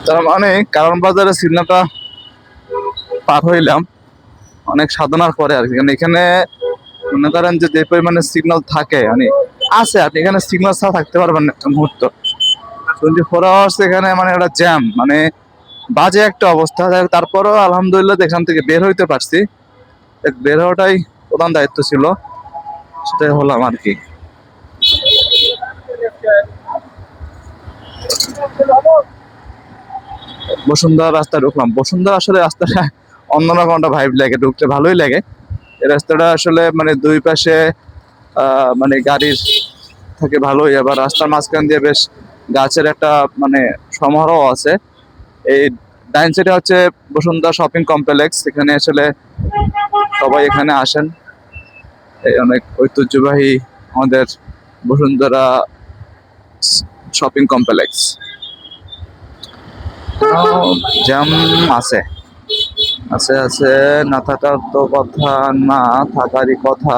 তার মানে কারণ বাজারের সিগন্যালটা পার হইলাম অনেক সাধনার পরে আর কি। কারণ এখানে মনে করেন যে পরিমাণে সিগন্যাল থাকে মানে আছে, আপনি এখানে সিগন্যাল ছাড়া থাকতে পারবেন না একটা মুহূর্ত। 24 আওয়ার্স এখানে মানে একটা জ্যাম, মানে বাজে একটা অবস্থা। তারপরেও আলহামদুলিল্লাহ এখান থেকে বের হইতে পারছি। বের হওয়াটাই প্রধান দায়িত্ব ছিল, সেটাই হলাম আর কি। বসুন্ধরা রাস্তায় ঢুকলাম। বসুন্ধরা আসলে রাস্তাটা অন্যরকম একটা ভাইব লাগে, ঢুকতে ভালোই লাগে। এই রাস্তাটা আসলে মানে দুই পাশে মানে গাড়ির থাকে ভালোই, আবার রাস্তার মাঝখান দিয়ে বেশ গাছের একটা মানে সমারোহ আছে। এই ডাইন সাইডে হচ্ছে বসুন্ধরা শপিং কমপ্লেক্স, এখানে আসলে সবাই এখানে আসেন। এই অনেক ঐতিহ্যবাহী আমাদের বসুন্ধরা শপিং কমপ্লেক্স। জ্যাম আছে আছে আছে, না থাকার তো কথা না, থাকারই কথা।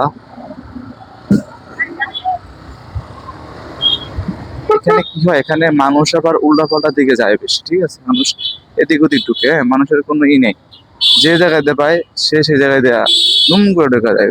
এখানে কি হয়, এখানে মানুষ আবার উল্টাপাল্টা দিকে যায় বেশি, ঠিক আছে? মানুষ এদিক ওদিক ঢুকে, মানুষের কোনো ই নেই। যে জায়গায় দিয়ে পায় সে সেই জায়গায় দেয়া নুম করে ঢুকা যায়।